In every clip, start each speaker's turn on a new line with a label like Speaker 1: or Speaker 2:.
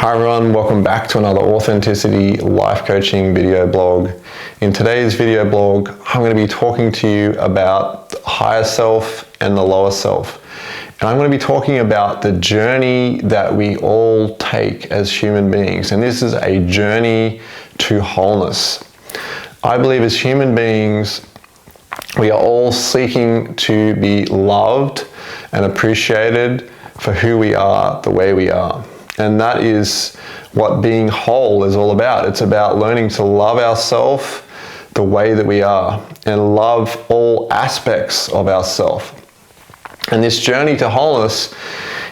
Speaker 1: Hi everyone, welcome back to another Authenticity Life Coaching video blog. In today's video blog, I'm going to be talking to you about the higher self and the lower self. And I'm going to be talking about the journey that we all take as human beings. And this is a journey to wholeness. I believe as human beings, we are all seeking to be loved and appreciated for who we are, the way we are. And that is what being whole is all about. It's about learning to love ourselves the way that we are and love all aspects of ourselves. And this journey to wholeness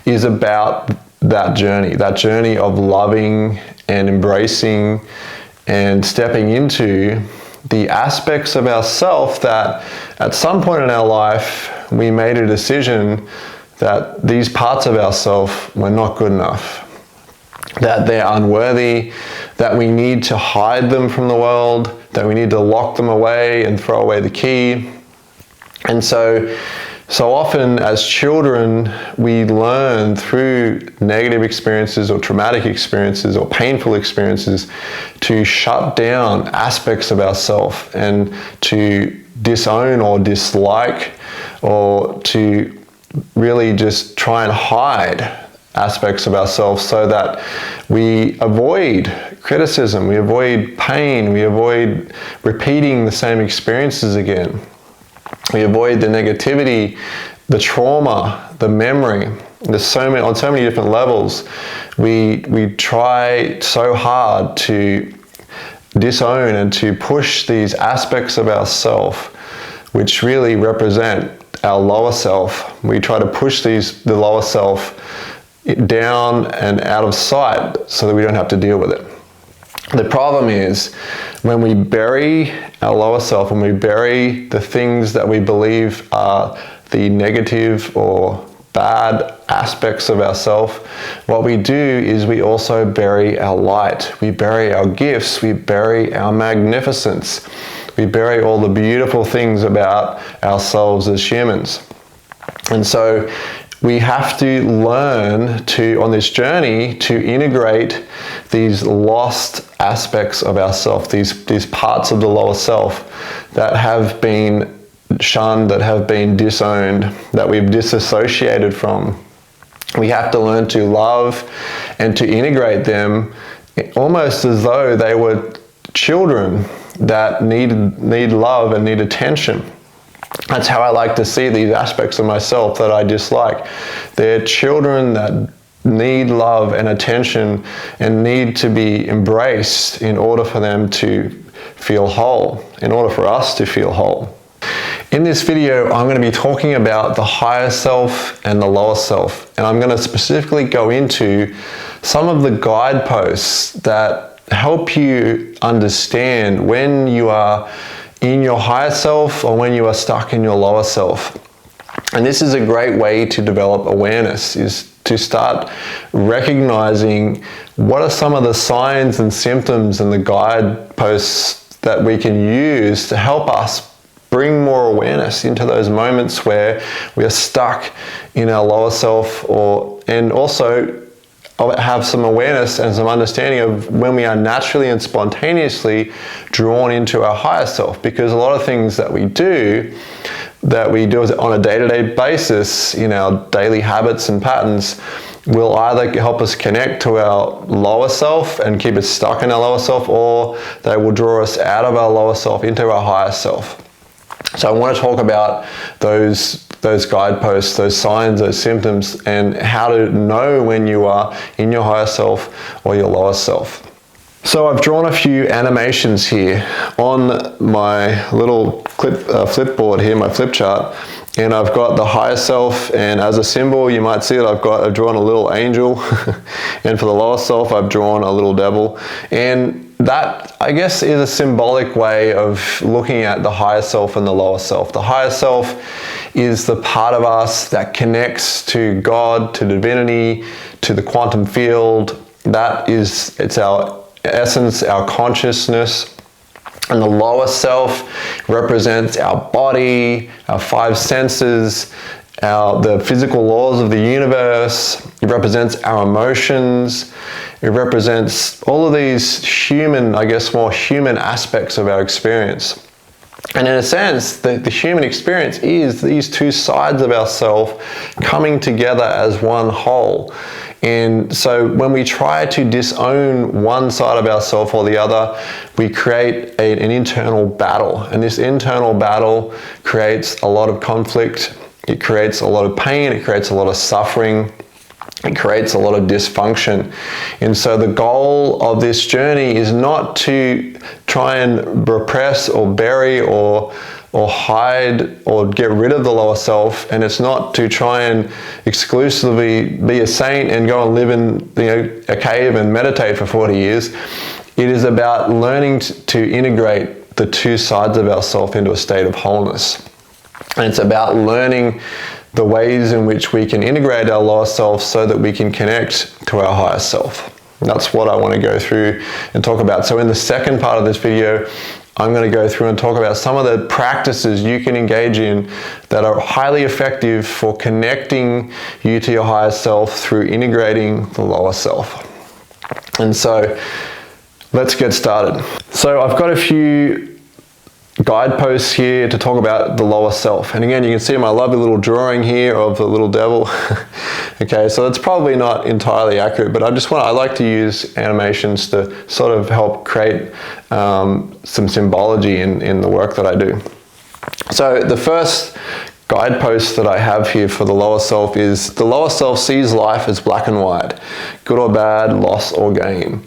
Speaker 1: is about that journey of loving and embracing and stepping into the aspects of ourselves that at some point in our life we made a decision that these parts of ourselves were not good enough, that they're unworthy, that we need to hide them from the world, that we need to lock them away and throw away the key. And so often as children, we learn through negative experiences or traumatic experiences or painful experiences to shut down aspects of ourselves and to disown or dislike or to really just try and hide aspects of ourselves so that we avoid criticism, we avoid pain, we avoid repeating the same experiences again. We avoid the negativity, the trauma, the memory. There's on so many different levels. We try so hard to disown and to push these aspects of ourself, which really represent our lower self. We try to push the lower self down and out of sight so that we don't have to deal with it. The problem is when we bury our lower self, when we bury the things that we believe are the negative or bad aspects of ourselves, what we do is we also bury our light. We bury our gifts. We bury our magnificence. We bury all the beautiful things about ourselves as humans. And so we have to learn to, on this journey, to integrate these lost aspects of ourself, these parts of the lower self that have been shunned, that have been disowned, that we've disassociated from. We have to learn to love and to integrate them almost as though they were children that need love and need attention. That's how I like to see these aspects of myself that I dislike. They're children that need love and attention and need to be embraced in order for them to feel whole, in order for us to feel whole. In this video, I'm going to be talking about the higher self and the lower self. And I'm going to specifically go into some of the guideposts that help you understand when you are in your higher self or when you are stuck in your lower self. And this is a great way to develop awareness, is to start recognizing what are some of the signs and symptoms and the guideposts that we can use to help us bring more awareness into those moments where we are stuck in our lower self, and also have some awareness and some understanding of when we are naturally and spontaneously drawn into our higher self. Because a lot of things that we do on a day-to-day basis in our daily habits and patterns will either help us connect to our lower self and keep us stuck in our lower self, or they will draw us out of our lower self into our higher self. So I want to talk about those guideposts, those signs, those symptoms, and how to know when you are in your higher self or your lower self. So I've drawn a few animations here on my little flipboard here, my flip chart, and I've got the higher self, and as a symbol you might see that I've drawn a little angel, and for the lower self I've drawn a little devil. And that, I guess, is a symbolic way of looking at the higher self and the lower self. The higher self is the part of us that connects to God, to divinity, to the quantum field. It's our essence, our consciousness. And the lower self represents our body, our five senses, the physical laws of the universe. It represents our emotions. It represents all of these human, I guess, more human aspects of our experience. And in a sense, the human experience is these two sides of ourself coming together as one whole. And so when we try to disown one side of ourself or the other, we create an internal battle. And this internal battle creates a lot of conflict. It creates a lot of pain. It creates a lot of suffering. It creates a lot of dysfunction. And so the goal of this journey is not to try and repress or bury or hide or get rid of the lower self, and it's not to try and exclusively be a saint and go and live in a cave and meditate for 40 years. It is about learning to integrate the two sides of ourself into a state of wholeness. And it's about learning the ways in which we can integrate our lower self so that we can connect to our higher self. And that's what I want to go through and talk about. So in the second part of this video, I'm going to go through and talk about some of the practices you can engage in that are highly effective for connecting you to your higher self through integrating the lower self. And so let's get started. So I've got a few guideposts here to talk about the lower self. And again, you can see my lovely little drawing here of the little devil. Okay, so it's probably not entirely accurate, but I like to use animations to sort of help create some symbology in the work that I do. So the first guidepost that I have here for the lower self is the lower self sees life as black and white, good or bad, loss or gain.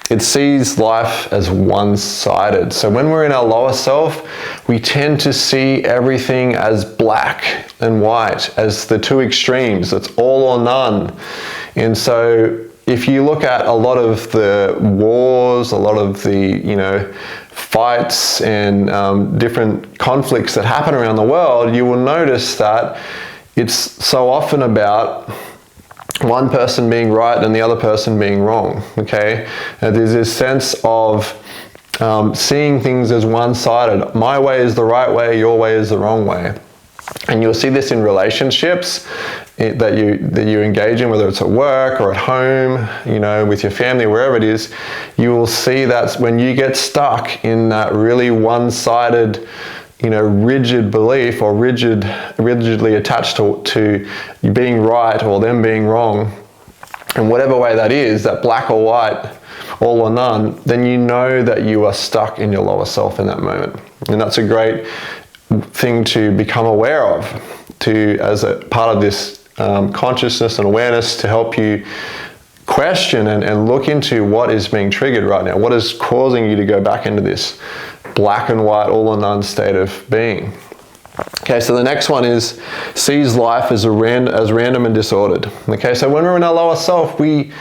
Speaker 1: It sees life as one-sided. So when we're in our lower self, we tend to see everything as black and white, as the two extremes. It's all or none. And so if you look at a lot of the wars, a lot of the, fights and different conflicts that happen around the world, you will notice that it's so often about one person being right and the other person being wrong, okay? And there's this sense of seeing things as one-sided. My way is the right way, your way is the wrong way. And you'll see this in relationships that you engage in, whether it's at work or at home, with your family, wherever it is. You will see that when you get stuck in that really one-sided rigid belief or rigidly attached to being right or them being wrong, in whatever way that is, that black or white, all or none, then you know that you are stuck in your lower self in that moment. And that's a great thing to become aware of, as a part of this consciousness and awareness, to help you question and look into what is being triggered right now, what is causing you to go back into this black and white, all or none state of being. Okay, so the next one is sees life as random and disordered. Okay, so when we're in our lower self, we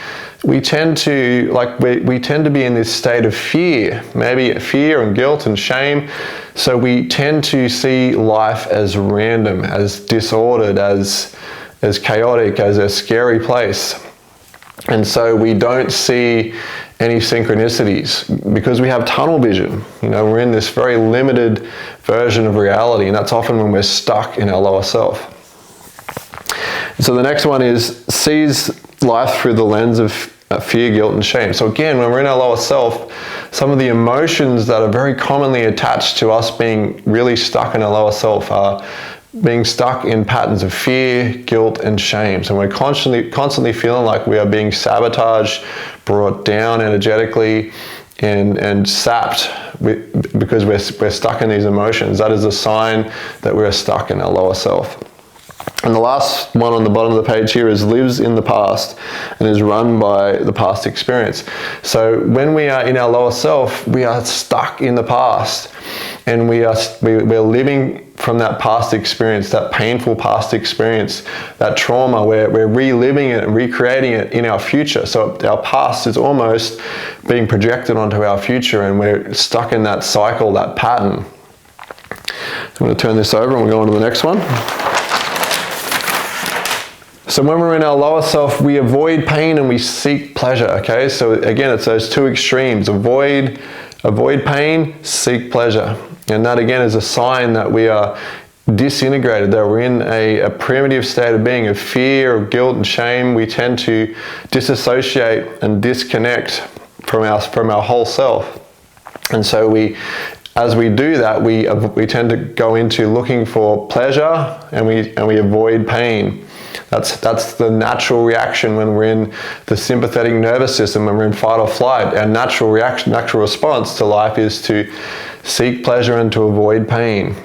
Speaker 1: tend to be in this state of fear, maybe fear and guilt and shame. So we tend to see life as random, as disordered, as chaotic, as a scary place. And so we don't see any synchronicities because we have tunnel vision. We're in this very limited version of reality, and that's often when we're stuck in our lower self. So the next one is sees life through the lens of fear, guilt, and shame. So again, when we're in our lower self, some of the emotions that are very commonly attached to us being really stuck in our lower self are being stuck in patterns of fear, guilt, and shame. So we're constantly feeling like we are being sabotaged, brought down energetically, and sapped because we're stuck in these emotions. That is a sign that we're stuck in our lower self. And the last one on the bottom of the page here is lives in the past and is run by the past experience. So when we are in our lower self, we are stuck in the past, and we're living from that past experience, that painful past experience, that trauma. We're reliving it and recreating it in our future. So our past is almost being projected onto our future, and we're stuck in that cycle, that pattern. I'm going to turn this over and we'll go on to the next one. So when we're in our lower self, we avoid pain and we seek pleasure, okay? So again, it's those two extremes. Avoid pain, seek pleasure. And that again is a sign that we are disintegrated, that we're in a primitive state of being, of fear, of guilt and shame, we tend to disassociate and disconnect from our whole self. And so as we do that, we tend to go into looking for pleasure, and we avoid pain. That's the natural reaction when we're in the sympathetic nervous system, when we're in fight or flight. Our natural response to life is to seek pleasure and to avoid pain.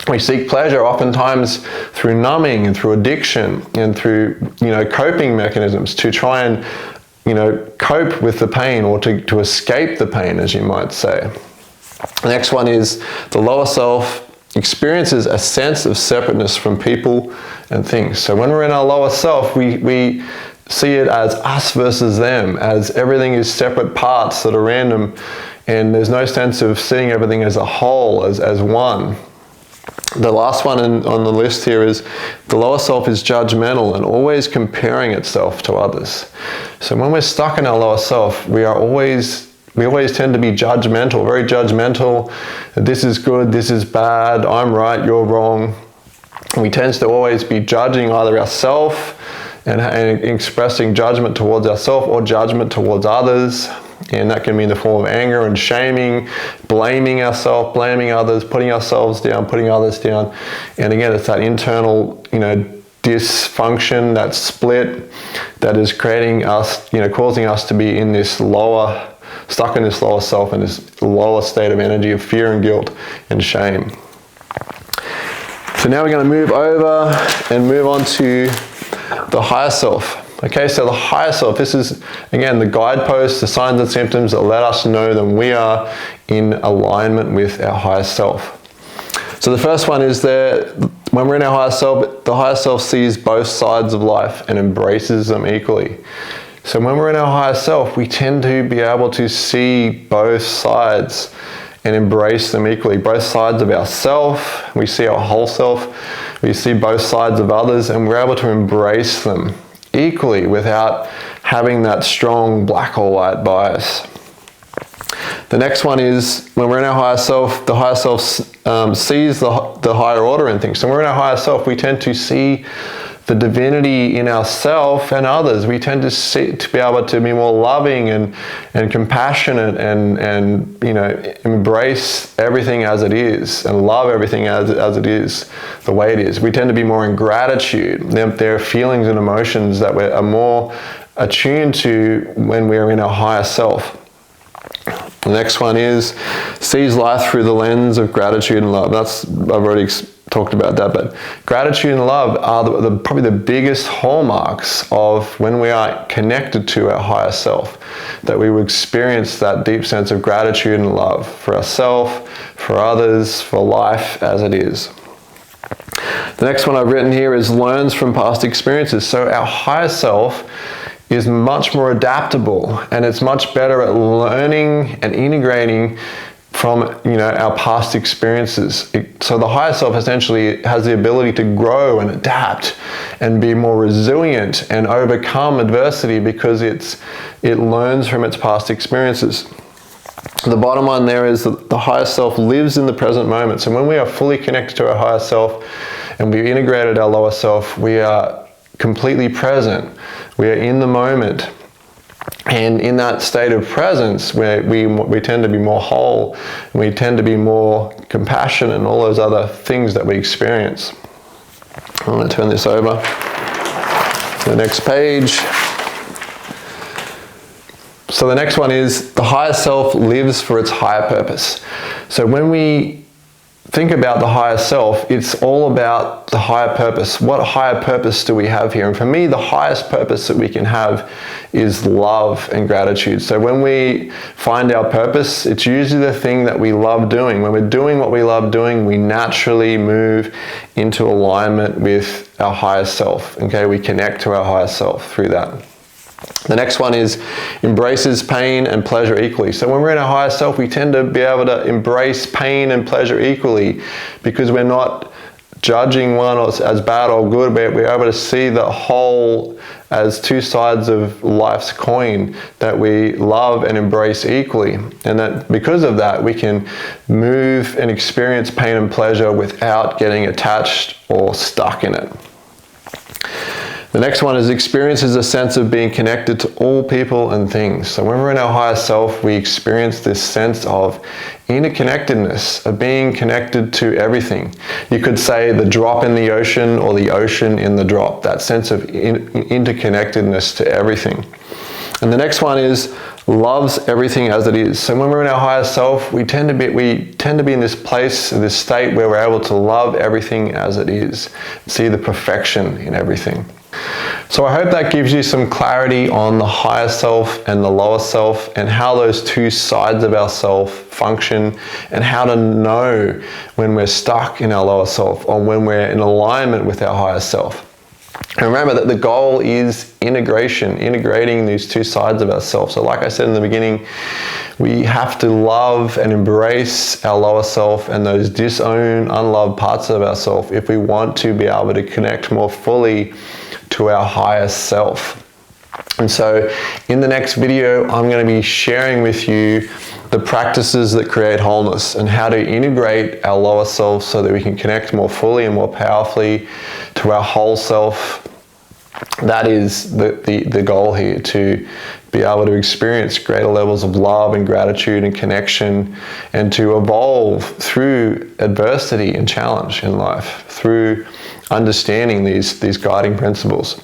Speaker 1: We seek pleasure oftentimes through numbing and through addiction and through, coping mechanisms to try and, cope with the pain, or to escape the pain, as you might say. The next one is the lower self experiences a sense of separateness from people and things. So when we're in our lower self, we see it as us versus them, as everything is separate parts that are random, and there's no sense of seeing everything as a whole, as one. The last one on the list here is the lower self is judgmental and always comparing itself to others. So when we're stuck in our lower self, we always tend to be judgmental, very judgmental. This is good, this is bad, I'm right, you're wrong. We tend to always be judging either ourselves and expressing judgment towards ourselves or judgment towards others. And that can be in the form of anger and shaming, blaming ourselves, blaming others, putting ourselves down, putting others down. And again, it's that internal, dysfunction, that split that is creating us, causing us to be in this stuck in this lower self, in this lower state of energy of fear and guilt and shame. So now we're going to move over and move on to the higher self. Okay, so the higher self, this is, again, the guideposts, the signs and symptoms that let us know that we are in alignment with our higher self. So the first one is that when we're in our higher self, the higher self sees both sides of life and embraces them equally. So when we're in our higher self, we tend to be able to see both sides and embrace them equally. Both sides of ourself, we see our whole self, we see both sides of others, and we're able to embrace them equally without having that strong black or white bias. The next one is when we're in our higher self, the higher self sees the higher order in things. So when we're in our higher self, we tend to see the divinity in ourselves and others. We tend to be able to be more loving and compassionate and embrace everything as it is and love everything as it is, the way it is. We tend to be more in gratitude. There are feelings and emotions that are more attuned to when we're in our higher self. The next one is sees life through the lens of gratitude and love. I've already talked about that, but gratitude and love are probably the biggest hallmarks of when we are connected to our higher self, that we will experience that deep sense of gratitude and love for ourselves, for others, for life as it is. The next one I've written here is learns from past experiences. So our higher self is much more adaptable, and it's much better at learning and integrating from our past experiences. So the higher self essentially has the ability to grow and adapt and be more resilient and overcome adversity because it learns from its past experiences. The bottom line there is that the higher self lives in the present moment. So when we are fully connected to our higher self and we've integrated our lower self, we are completely present. We are in the moment. And in that state of presence, where we tend to be more whole, and we tend to be more compassionate and all those other things that we experience. I'm going to turn this over to the next page. So the next one is the higher self lives for its higher purpose. So when we think about the higher self, it's all about the higher purpose. What higher purpose do we have here? And for me, the highest purpose that we can have is love and gratitude. So when we find our purpose, it's usually the thing that we love doing. When we're doing what we love doing, we naturally move into alignment with our higher self. Okay, we connect to our higher self through that. The next one is embraces pain and pleasure equally. So when we're in our higher self, we tend to be able to embrace pain and pleasure equally because we're not judging one as bad or good. We're able to see the whole as two sides of life's coin that we love and embrace equally. And that because of that, we can move and experience pain and pleasure without getting attached or stuck in it. The next one is experiences a sense of being connected to all people and things. So when we're in our higher self, we experience this sense of interconnectedness, of being connected to everything. You could say the drop in the ocean or the ocean in the drop, that sense of interconnectedness to everything. And the next one is loves everything as it is. So when we're in our higher self, we tend to be in this place, this state where we're able to love everything as it is, see the perfection in everything. So I hope that gives you some clarity on the higher self and the lower self and how those two sides of ourself function and how to know when we're stuck in our lower self or when we're in alignment with our higher self. And remember that the goal is integrating these two sides of ourselves. So like I said in the beginning, we have to love and embrace our lower self and those disowned, unloved parts of ourselves if we want to be able to connect more fully to our higher self. And so in the next video, I'm going to be sharing with you the practices that create wholeness and how to integrate our lower self so that we can connect more fully and more powerfully to our whole self. That is the goal here, to be able to experience greater levels of love and gratitude and connection, and to evolve through adversity and challenge in life, through understanding these guiding principles.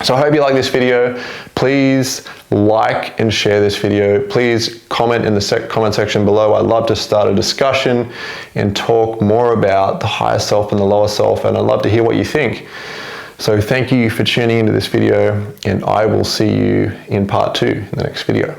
Speaker 1: So I hope you like this video. Please like and share this video. Please comment in the comment section below. I'd love to start a discussion and talk more about the higher self and the lower self, and I'd love to hear what you think. So thank you for tuning into this video, and I will see you in part 2 in the next video.